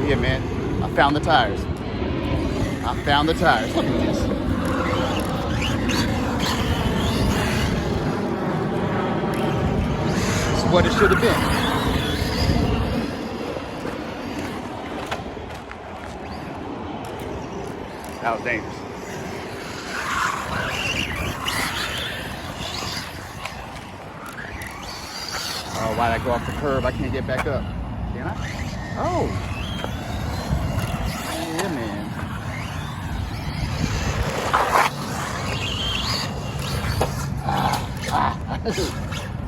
Yeah, man. I found the tires. I found the tires. Look at this. This is what it should have been. That was dangerous. Oh, why'd I go off the curb? I can't get back up. Can I? Oh. Yeah, man.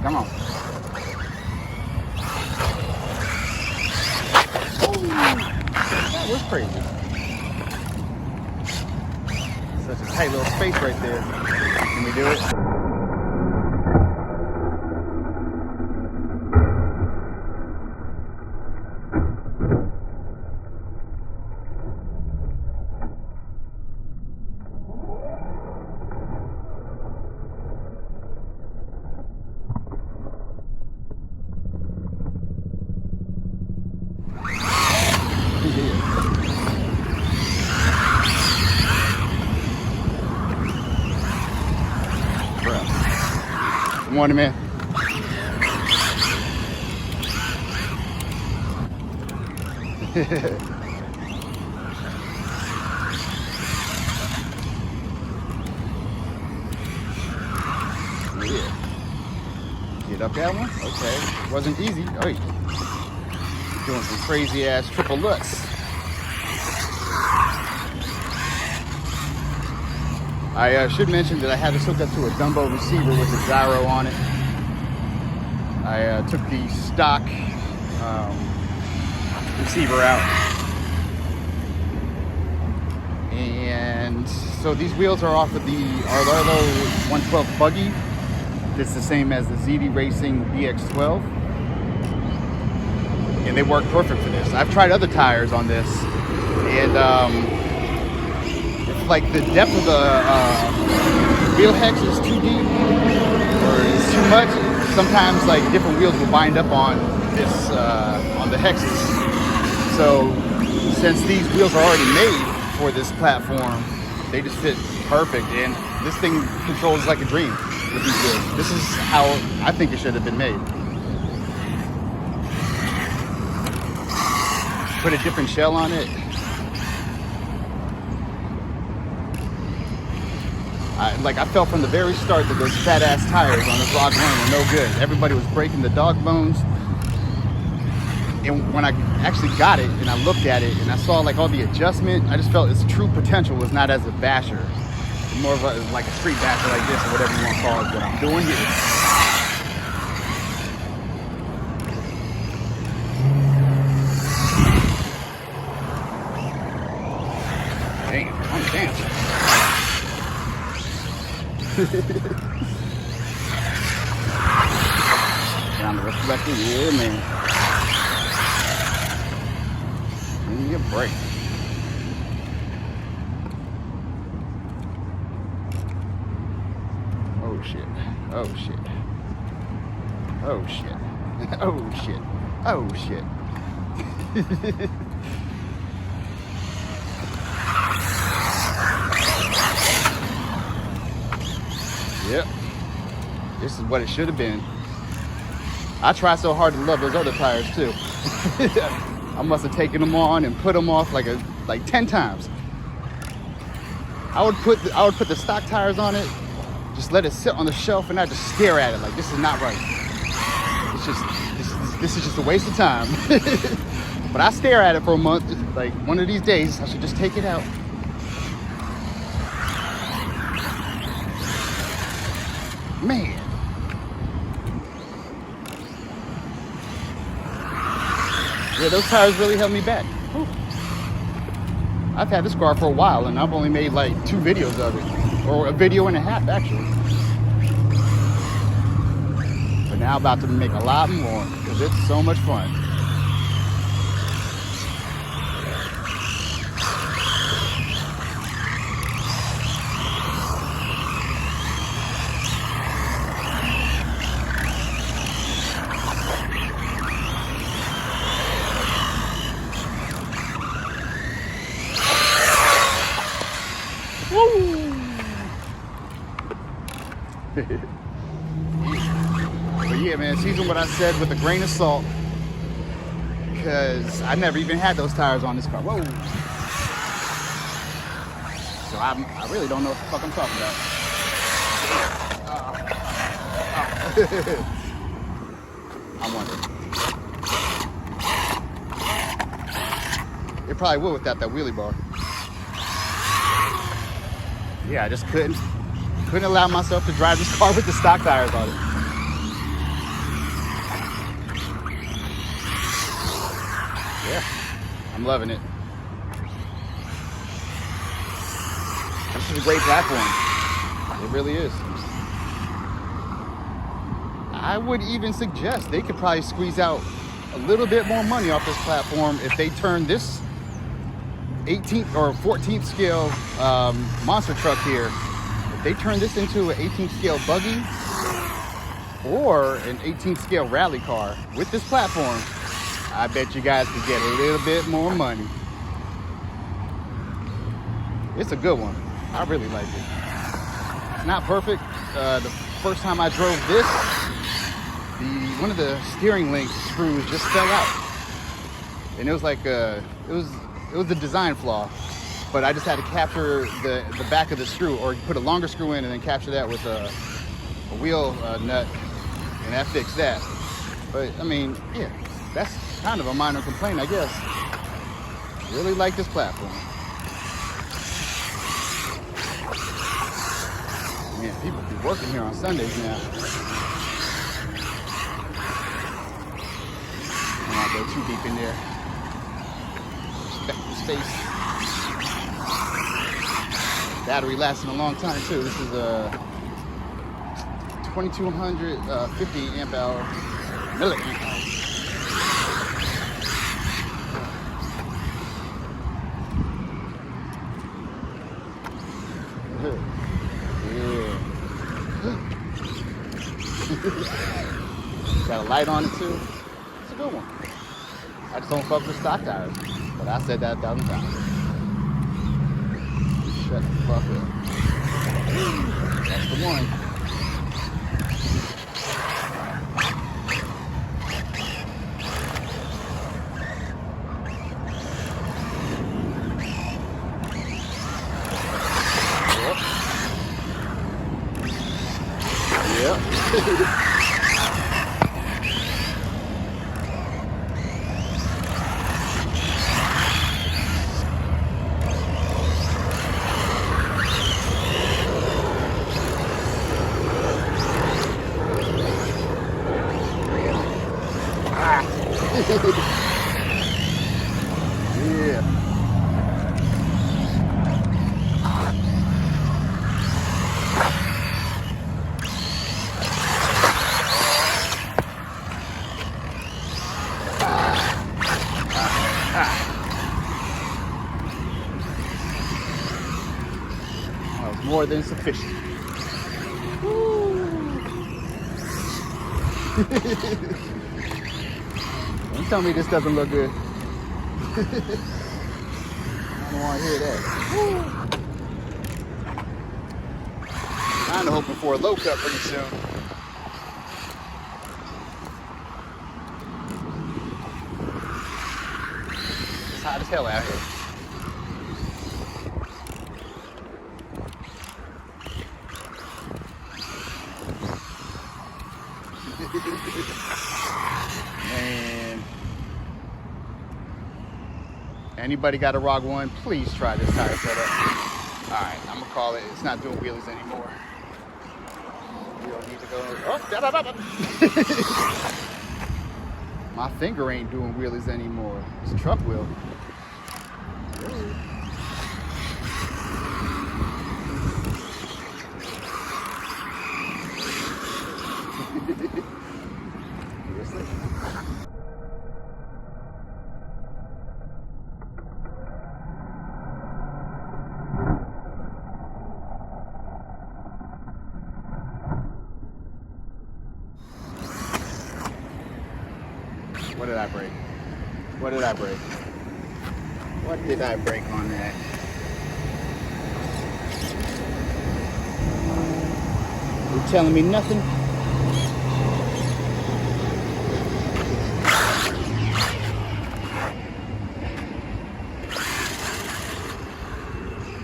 Come on. Oh, that was crazy. Such a tight little space right there. Can we do it? Good morning, man. Yeah. Get up that one? Okay. Wasn't easy. Oh, yeah. Doing some crazy ass triple lutz. I should mention that I had this hooked up to a Dumbo receiver with a gyro on it. I took the stock receiver out. And so these wheels are off of the RLAARLO 112 buggy. It's the same as the ZD Racing DX12. And they work perfect for this. I've tried other tires on this, and like the depth of the wheel hex is too deep or is too much. Sometimes like different wheels will bind up on this on the hexes. So since these wheels are already made for this platform, they just fit perfect, and this thing controls like a dream with these wheels. This is how I think it should have been made. Put a different shell on it. I felt from the very start that those fat ass tires on this ROG1 were no good. Everybody was breaking the dog bones. And when I actually got it and I looked at it and I saw like all the adjustment, I just felt its true potential was not as a basher. More of like a street basher like this, or whatever you want to call it, what I'm doing here. Damn, I'm dancing. Down the reflector, yeah, man. Give me a break. Oh shit. Oh shit. Oh shit. Oh shit. Oh shit. Yep. This is what it should have been. I try so hard to love those other tires too. I must have taken them on and put them off like 10 times. I would put the stock tires on it, just let it sit on the shelf, and I just stare at it like this is not right. It's just this is just a waste of time. But I stare at it for a month. Like one of these days, I should just take it out. Man. Yeah, those tires really held me back. Whew. I've had this car for a while, and I've only made like 2 videos of it, or a video and a half actually. But now I'm about to make a lot more because it's so much fun. But yeah, man, season what I said with a grain of salt, because I never even had those tires on this car. Whoa. So I really don't know what the fuck I'm talking about. I'm wondering. It probably would without that wheelie bar. Yeah, I just couldn't allow myself to drive this car with the stock tires on it. Yeah, I'm loving it. This is a great platform. It really is. I would even suggest they could probably squeeze out a little bit more money off this platform if they turn this 18th or 14th scale monster truck here. If they turn this into an 18th scale buggy or an 18th scale rally car with this platform, I bet you guys could get a little bit more money. It's a good one. I really like it. It's not perfect. The first time I drove this, one of the steering link screws just fell out, and it was like it was a design flaw. But I just had to capture the back of the screw, or put a longer screw in and then capture that with a wheel nut, and that fixed that. But I mean, yeah, that's kind of a minor complaint, I guess. Really like this platform. Man, people be working here on Sundays now. I don't want to go too deep in there. Respect the space. Battery lasting a long time too. This is a 2250 amp hour milliamp hour. Got a light on it too. It's a good one. I just don't fuck with stock tires, but I said that 1,000 times. Shut the fuck up. That's the one. Yep. Yep. Yeah. That was more than sufficient. Don't tell me this doesn't look good. I don't want to hear that. Kind of hoping for a low cut pretty soon. It's hot as hell out here. Man. Anybody got a ROG1? Please try this tire setup. Alright, I'm gonna call it. It's not doing wheelies anymore. We don't need to go. Oh, my finger ain't doing wheelies anymore. It's a truck wheel. What did I break? What did I break? What did I break on that? You telling me nothing?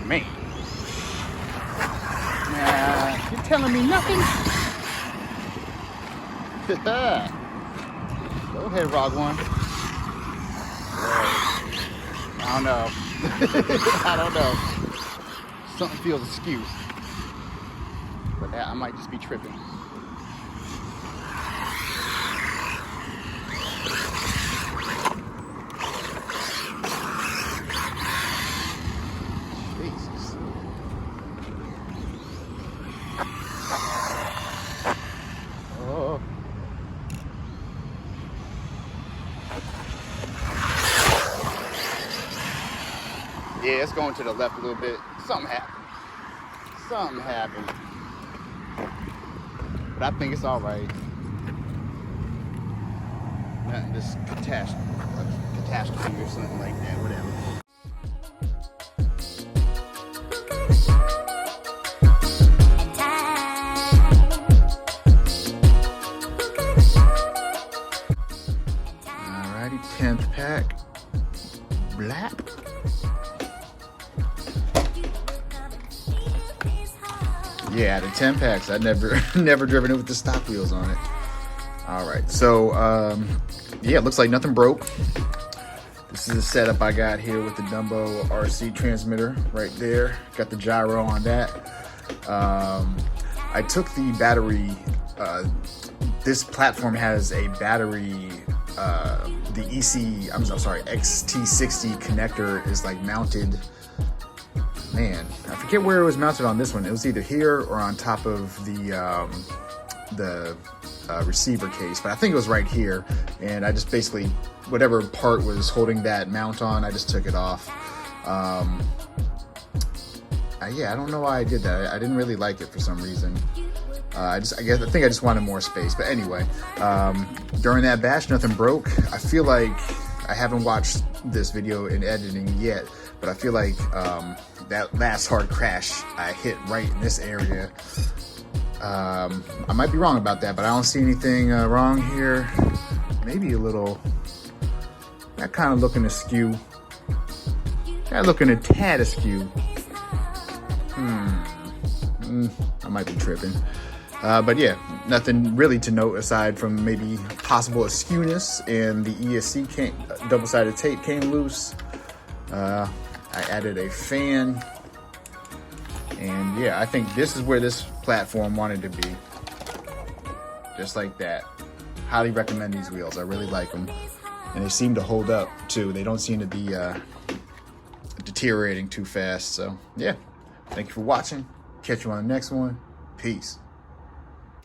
Man. Nah, you telling me nothing? Go ahead, ROG1. I don't know. I don't know. Something feels askew. But I might just be tripping. Jesus. Oh. Yeah, it's going to the left a little bit. Something happened. Something happened. But I think it's all right. Nothing, just catastrophe or something like that, whatever. Alrighty, 10th pack. Blap. Yeah, the 10 packs. I never driven it with the stock wheels on it. All right, so yeah, it looks like nothing broke. This is the setup I got here with the Dumbo RC transmitter right there. Got the gyro on that. I took the battery. This platform has a battery. The XT60 connector is like mounted. Man, I forget where it was mounted on this one. It was either here or on top of the receiver case, but I think it was right here. And I just basically, whatever part was holding that mount on, I just took it off. Yeah, I don't know why I did that. I didn't really like it for some reason. I think I just wanted more space. But anyway, during that bash, nothing broke. I feel like I haven't watched this video in editing yet, but I feel like that last hard crash I hit right in this area. I might be wrong about that, but I don't see anything wrong here. Maybe a little, that kind of looking askew. That looking a tad askew. I might be tripping. But yeah, nothing really to note aside from maybe possible askewness, and the ESC double-sided tape came loose. I added a fan, and yeah, I think this is where this platform wanted to be. Just like that. Highly recommend these wheels. I really like them, and they seem to hold up too. They don't seem to be deteriorating too fast. So yeah, thank you for watching. Catch you on the next one. Peace.